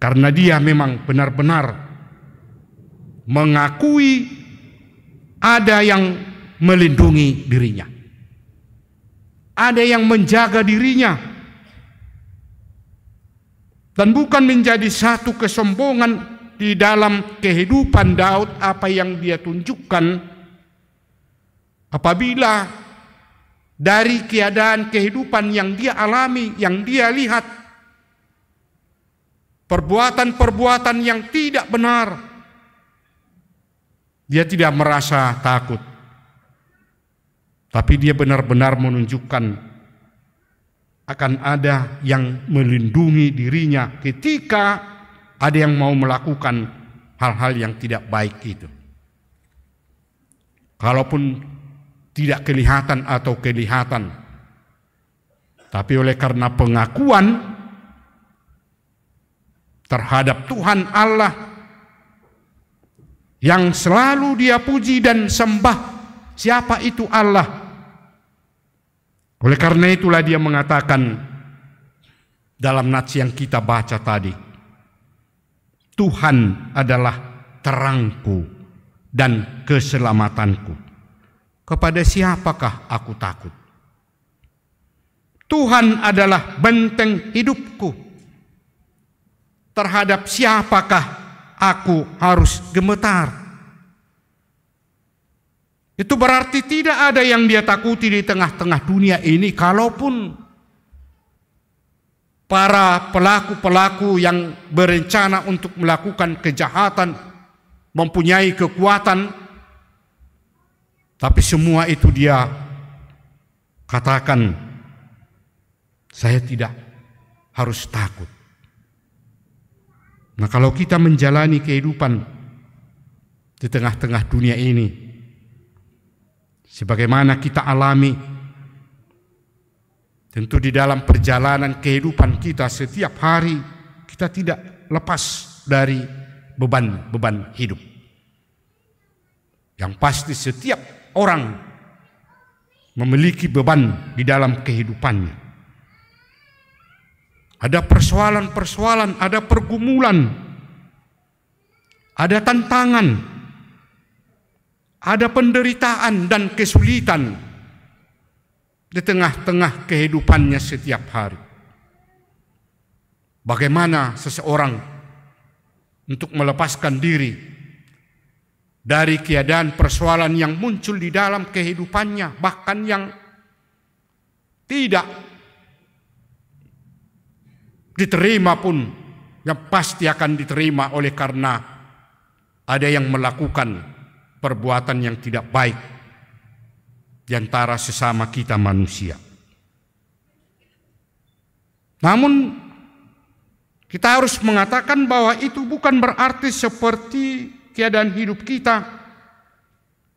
Speaker 4: Karena dia memang benar-benar mengakui ada yang melindungi dirinya, ada yang menjaga dirinya, dan bukan menjadi satu kesombongan di dalam kehidupan Daud apa yang dia tunjukkan apabila dari keadaan kehidupan yang dia alami, yang dia lihat, perbuatan-perbuatan yang tidak benar, dia tidak merasa takut, tapi dia benar-benar menunjukkan akan ada yang melindungi dirinya ketika ada yang mau melakukan hal-hal yang tidak baik itu. Kalaupun tidak kelihatan atau kelihatan, tapi oleh karena pengakuan terhadap Tuhan Allah yang selalu dia puji dan sembah, siapa itu Allah. Oleh karena itulah dia mengatakan dalam nats yang kita baca tadi, Tuhan adalah terangku dan keselamatanku. Kepada siapakah aku takut? Tuhan adalah benteng hidupku. Terhadap siapakah aku harus gemetar? Itu berarti tidak ada yang dia takuti di tengah-tengah dunia ini, kalaupun para pelaku-pelaku yang berencana untuk melakukan kejahatan mempunyai kekuatan, tapi semua itu dia katakan, saya tidak harus takut. Nah, kalau kita menjalani kehidupan di tengah-tengah dunia ini, sebagaimana kita alami, tentu di dalam perjalanan kehidupan kita setiap hari, kita tidak lepas dari beban-beban hidup. Yang pasti setiap orang memiliki beban di dalam kehidupannya. Ada persoalan-persoalan, ada pergumulan, ada tantangan, ada penderitaan dan kesulitan di tengah-tengah kehidupannya setiap hari. Bagaimana seseorang untuk melepaskan diri dari keadaan persoalan yang muncul di dalam kehidupannya, bahkan yang tidak diterima pun, yang pasti akan diterima oleh karena ada yang melakukan perbuatan yang tidak baik di antara sesama kita manusia. Namun kita harus mengatakan bahwa itu bukan berarti seperti keadaan hidup kita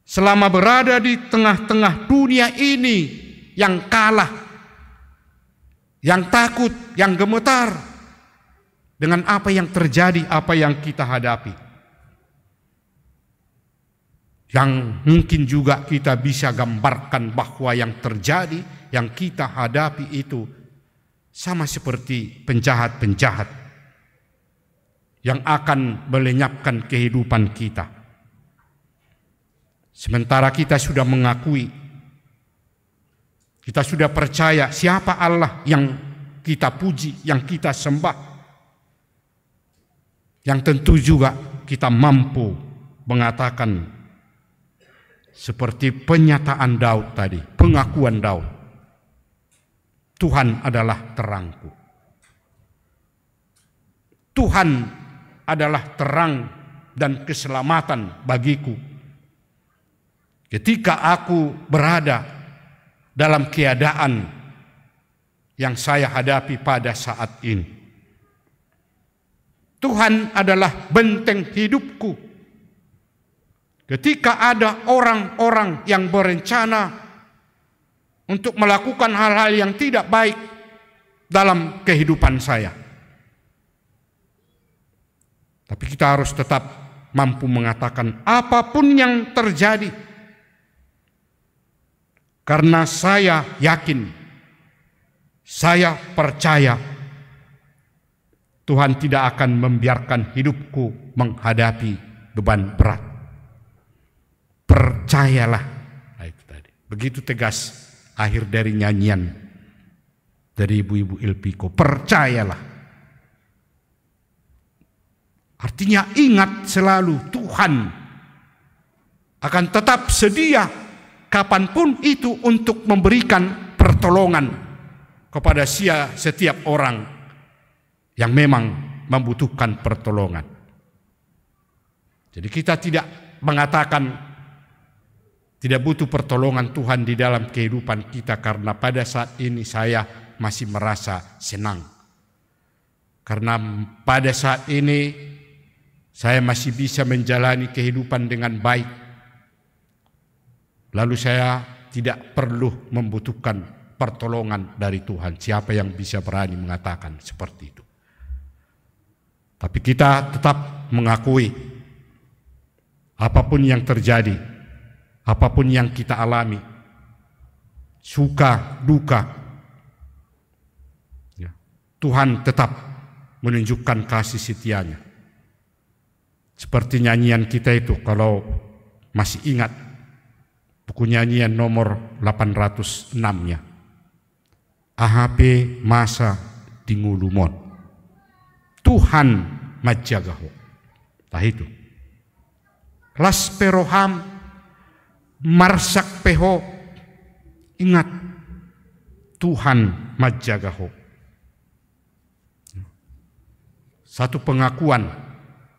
Speaker 4: selama berada di tengah-tengah dunia ini yang kalah, yang takut, yang gemetar dengan apa yang terjadi, apa yang kita hadapi. Yang mungkin juga kita bisa gambarkan bahwa yang terjadi, yang kita hadapi itu sama seperti penjahat-penjahat yang akan melenyapkan kehidupan kita. Sementara kita sudah mengakui, kita sudah percaya siapa Allah yang kita puji, yang kita sembah, yang tentu juga kita mampu mengatakan seperti penyataan Daud tadi, pengakuan Daud, Tuhan adalah terangku. Tuhan adalah terang dan keselamatan bagiku ketika aku berada dalam keadaan yang saya hadapi pada saat ini. Tuhan adalah benteng hidupku ketika ada orang-orang yang berencana untuk melakukan hal-hal yang tidak baik dalam kehidupan saya. Tapi kita harus tetap mampu mengatakan apapun yang terjadi, karena saya yakin, saya percaya Tuhan tidak akan membiarkan hidupku menghadapi beban berat. Percayalah. Nah, itu tadi. Begitu tegas akhir dari nyanyian dari Ibu-Ibu Ilpiko. Percayalah. Artinya ingat selalu Tuhan akan tetap sedia kapanpun itu untuk memberikan pertolongan kepada setiap orang yang memang membutuhkan pertolongan. Jadi kita tidak mengatakan tidak butuh pertolongan Tuhan di dalam kehidupan kita karena pada saat ini saya masih merasa senang. Karena pada saat ini saya masih bisa menjalani kehidupan dengan baik. Lalu saya tidak perlu membutuhkan pertolongan dari Tuhan. Siapa yang bisa berani mengatakan seperti itu? Tapi kita tetap mengakui apapun yang terjadi, apapun yang kita alami, suka, duka, Tuhan tetap menunjukkan kasih setia-Nya. Seperti nyanyian kita itu, kalau masih ingat buku nyanyian nomor 806-nya. AHP masa di ngulumon. Tuhan majagaho. Nah itu. Las peroham marsak peho. Ingat Tuhan majagaho. Satu pengakuan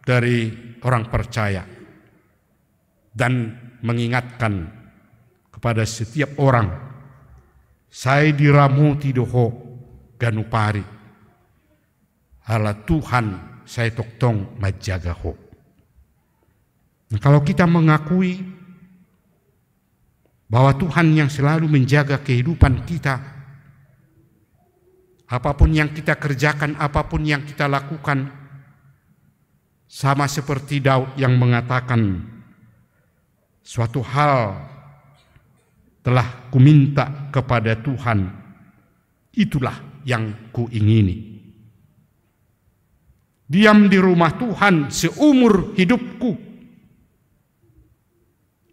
Speaker 4: dari orang percaya dan mengingatkan kepada setiap orang, saya diramu tidoho ganupari ala Tuhan saya toktong majaga ho. Nah, kalau kita mengakui bahwa Tuhan yang selalu menjaga kehidupan kita, apapun yang kita kerjakan, apapun yang kita lakukan, sama seperti Daud yang mengatakan, suatu hal telah kuminta kepada Tuhan, itulah yang kuingini. Diam di rumah Tuhan seumur hidupku.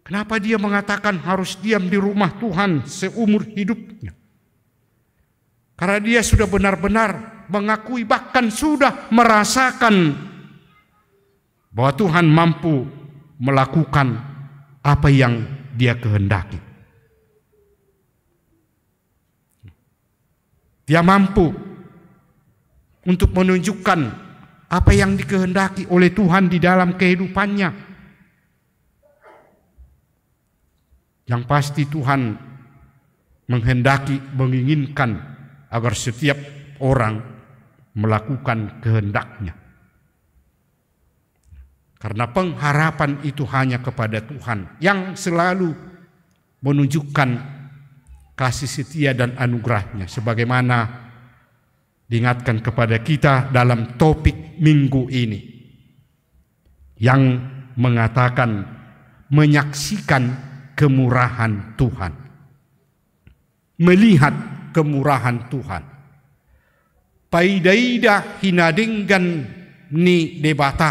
Speaker 4: Kenapa dia mengatakan harus diam di rumah Tuhan seumur hidupnya? Karena dia sudah benar-benar mengakui, bahkan sudah merasakan bahwa Tuhan mampu melakukan apa yang dia kehendaki. Dia mampu untuk menunjukkan apa yang dikehendaki oleh Tuhan di dalam kehidupannya. Yang pasti Tuhan menghendaki, menginginkan agar setiap orang melakukan kehendaknya. Karena pengharapan itu hanya kepada Tuhan yang selalu menunjukkan kasih setia dan anugerahnya, sebagaimana diingatkan kepada kita dalam topik minggu ini yang mengatakan menyaksikan kemurahan Tuhan, melihat kemurahan Tuhan. Paidaida hinadinggan ni debata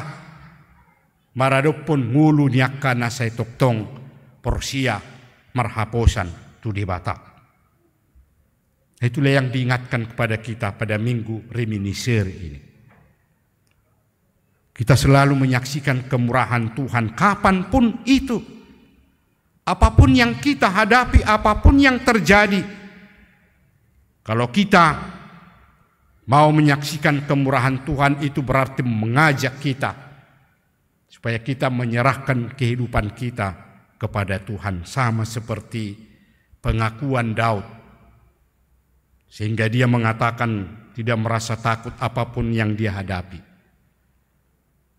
Speaker 4: maradopon ngulu niaka nasay toktong porsia marhaposan tu debata. Itulah yang diingatkan kepada kita pada minggu reminiscer ini. Kita selalu menyaksikan kemurahan Tuhan kapanpun itu. Apapun yang kita hadapi, apapun yang terjadi. Kalau kita mau menyaksikan kemurahan Tuhan, itu berarti mengajak kita supaya kita menyerahkan kehidupan kita kepada Tuhan. Sama seperti pengakuan Daud. Sehingga dia mengatakan tidak merasa takut apapun yang dia hadapi.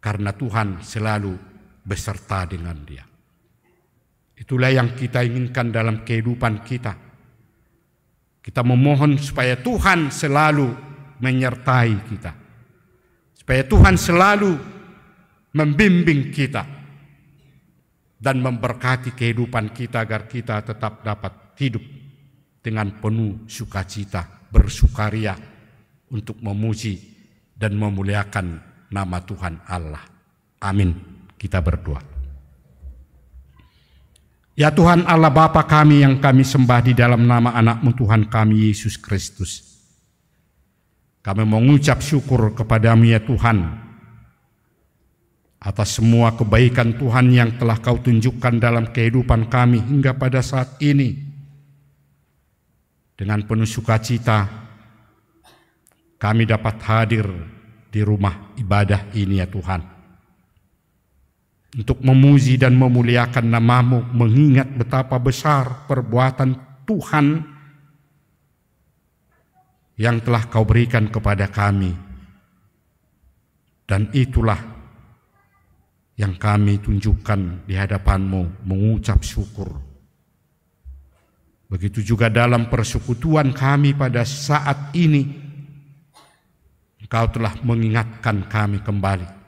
Speaker 4: Karena Tuhan selalu beserta dengan dia. Itulah yang kita inginkan dalam kehidupan kita. Kita memohon supaya Tuhan selalu menyertai kita. Supaya Tuhan selalu membimbing kita. Dan memberkati kehidupan kita agar kita tetap dapat hidup dengan penuh sukacita, bersukaria untuk memuji dan memuliakan nama Tuhan Allah. Amin. Kita berdoa. Ya Tuhan Allah Bapa kami yang kami sembah di dalam nama anak-Mu Tuhan kami Yesus Kristus. Kami mengucap syukur kepada-Mu ya Tuhan atas semua kebaikan Tuhan yang telah Kau tunjukkan dalam kehidupan kami hingga pada saat ini. Dengan penuh sukacita kami dapat hadir di rumah ibadah ini ya Tuhan. Untuk memuji dan memuliakan nama-Mu, mengingat betapa besar perbuatan Tuhan yang telah Kau berikan kepada kami. Dan itulah yang kami tunjukkan di hadapan-Mu, mengucap syukur. Begitu juga dalam persekutuan kami pada saat ini, Engkau telah mengingatkan kami kembali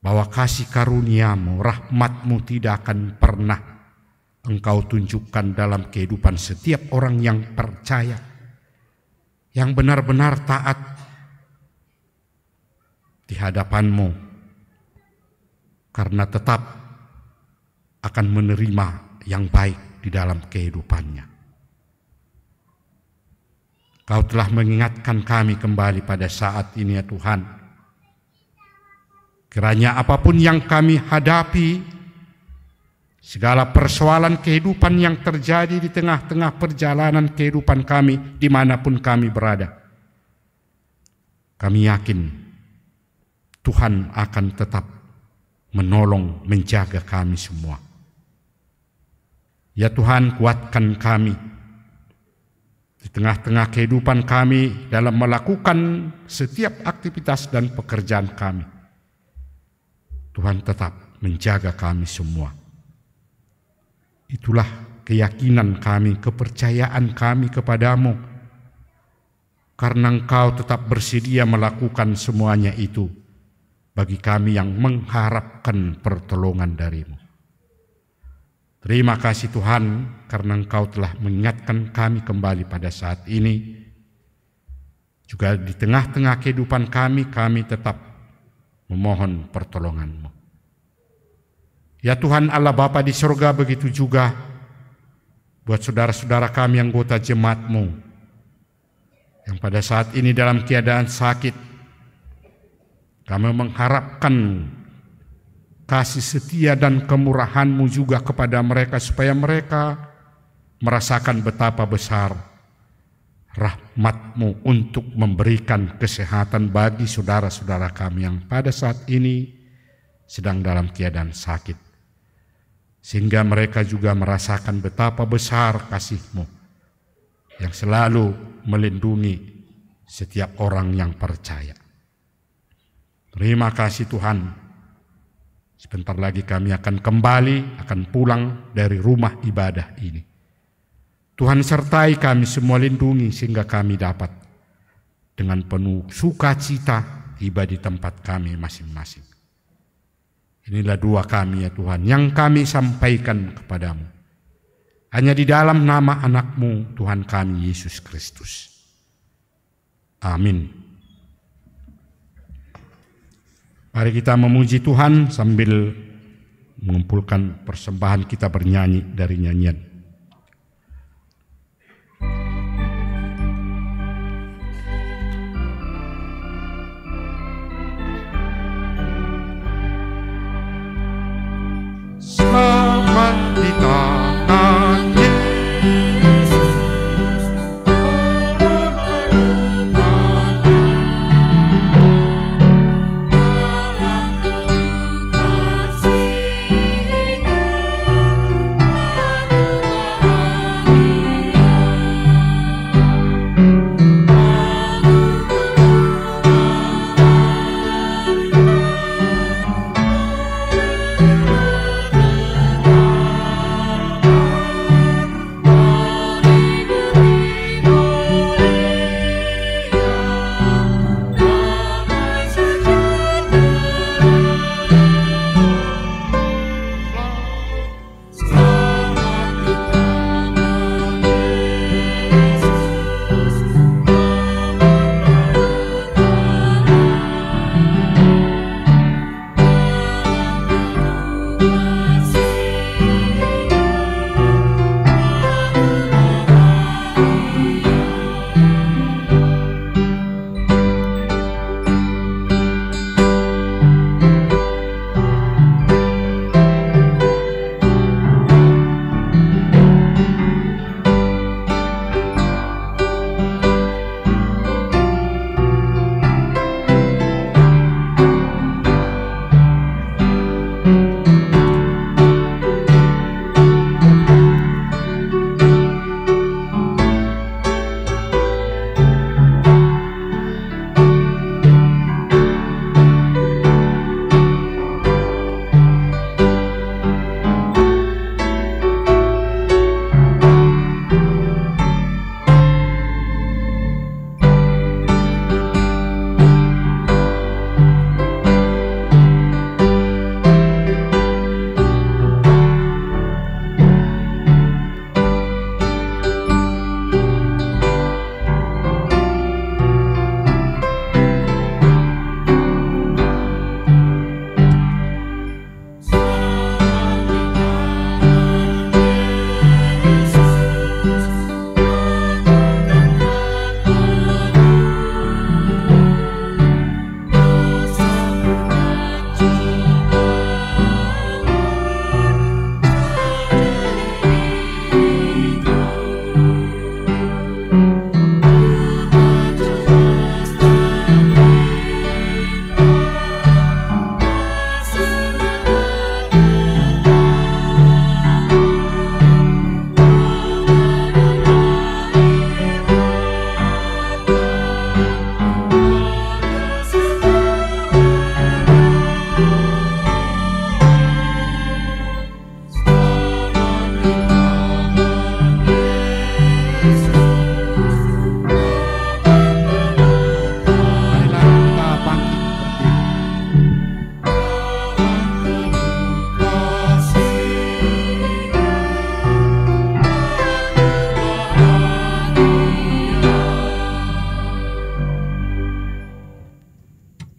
Speaker 4: bahwa kasih karunia-Mu, rahmat-Mu tidak akan pernah Engkau tunjukkan dalam kehidupan setiap orang yang percaya, yang benar-benar taat di hadapan-Mu, karena tetap akan menerima yang baik di dalam kehidupannya. Kau telah mengingatkan kami kembali pada saat ini ya Tuhan. Kiranya apapun yang kami hadapi, segala persoalan kehidupan yang terjadi di tengah-tengah perjalanan kehidupan kami, dimanapun kami berada, kami yakin Tuhan akan tetap menolong, menjaga kami semua. Ya Tuhan, kuatkan kami Di tengah-tengah kehidupan kami dalam melakukan setiap aktivitas dan pekerjaan kami, Tuhan tetap menjaga kami semua. Itulah keyakinan kami, kepercayaan kami kepadamu, karena Engkau tetap bersedia melakukan semuanya itu bagi kami yang mengharapkan pertolongan darimu. Terima kasih Tuhan, karena Engkau telah mengingatkan kami kembali pada saat ini. Juga di tengah-tengah kehidupan kami tetap memohon pertolongan-Mu. Ya Tuhan Allah Bapa di surga, begitu juga buat saudara-saudara kami anggota jemaat-Mu yang pada saat ini dalam keadaan sakit. Kami mengharapkan kasih setia dan kemurahan-Mu juga kepada mereka, supaya mereka merasakan betapa besar rahmat-Mu untuk memberikan kesehatan bagi saudara-saudara kami yang pada saat ini sedang dalam keadaan sakit. Sehingga mereka juga merasakan betapa besar kasih-Mu yang selalu melindungi setiap orang yang percaya. Terima kasih Tuhan. Sebentar lagi kami akan kembali, akan pulang dari rumah ibadah ini. Tuhan sertai kami semua, lindungi sehingga kami dapat dengan penuh sukacita tiba di tempat kami masing-masing. Inilah doa kami ya Tuhan yang kami sampaikan kepadamu. Hanya di dalam nama anak-Mu Tuhan kami Yesus Kristus. Amin. Mari kita memuji Tuhan sambil mengumpulkan persembahan kita bernyanyi dari nyanyian. Selamat di tangan Yesus.
Speaker 2: Dalam kasih-Nya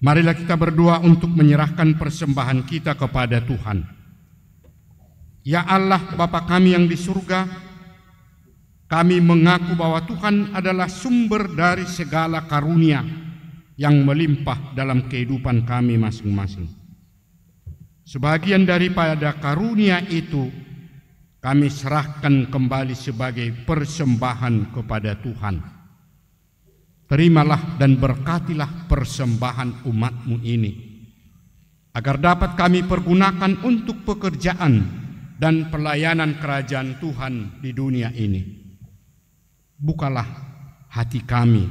Speaker 4: Marilah kita berdoa untuk menyerahkan persembahan kita kepada Tuhan. Ya Allah, Bapa kami yang di surga, kami mengaku bahwa Tuhan adalah sumber dari segala karunia yang melimpah dalam kehidupan kami masing-masing. Sebagian daripada karunia itu kami serahkan kembali sebagai persembahan kepada Tuhan. Terimalah dan berkatilah persembahan umat-Mu ini, agar dapat kami pergunakan untuk pekerjaan dan pelayanan kerajaan Tuhan di dunia ini. Bukalah hati kami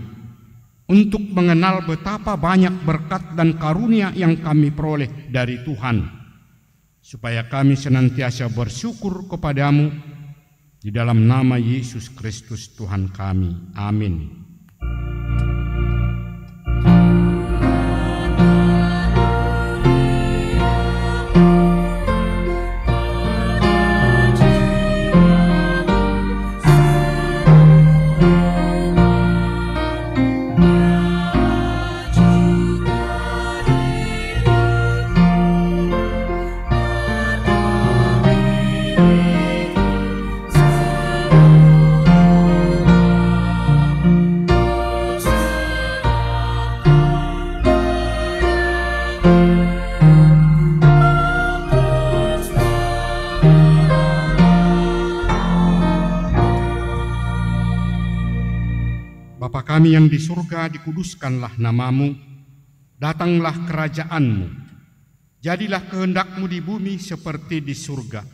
Speaker 4: untuk mengenal betapa banyak berkat dan karunia yang kami peroleh dari Tuhan, supaya kami senantiasa bersyukur kepadamu di dalam nama Yesus Kristus Tuhan kami. Amin. Bapa kami yang di surga, dikuduskanlah namamu, datanglah kerajaan-Mu, jadilah kehendak-Mu di bumi seperti di surga.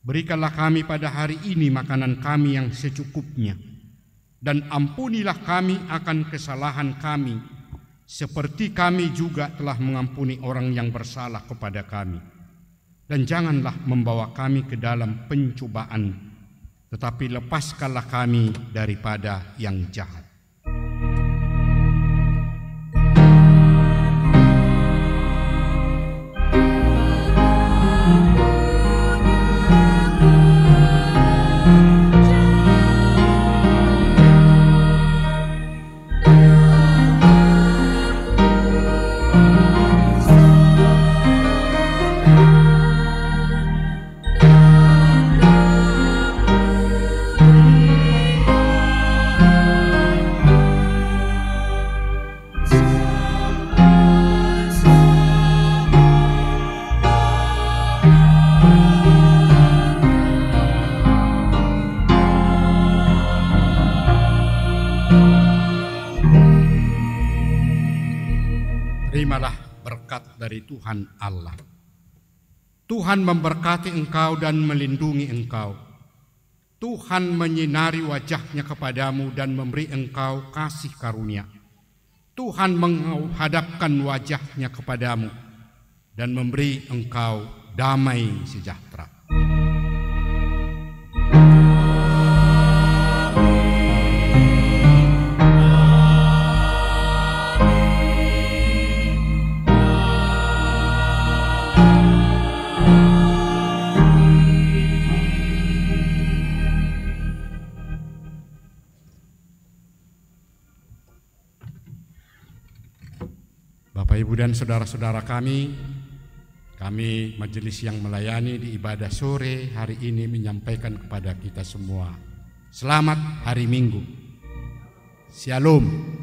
Speaker 4: Berikanlah kami pada hari ini makanan kami yang secukupnya, dan ampunilah kami akan kesalahan kami, seperti kami juga telah mengampuni orang yang bersalah kepada kami. Dan janganlah membawa kami ke dalam pencobaan, tetapi lepaskanlah kami daripada yang jahat. Terimalah berkat dari Tuhan Allah. Tuhan memberkati engkau dan melindungi engkau. Tuhan menyinari wajah-Nya kepadamu dan memberi engkau kasih karunia. Tuhan menghadapkan wajah-Nya kepadamu dan memberi engkau damai sejahtera. Bapak, Ibu, dan saudara-saudara kami majelis yang melayani di ibadah sore hari ini menyampaikan kepada kita semua, selamat hari Minggu. Shalom.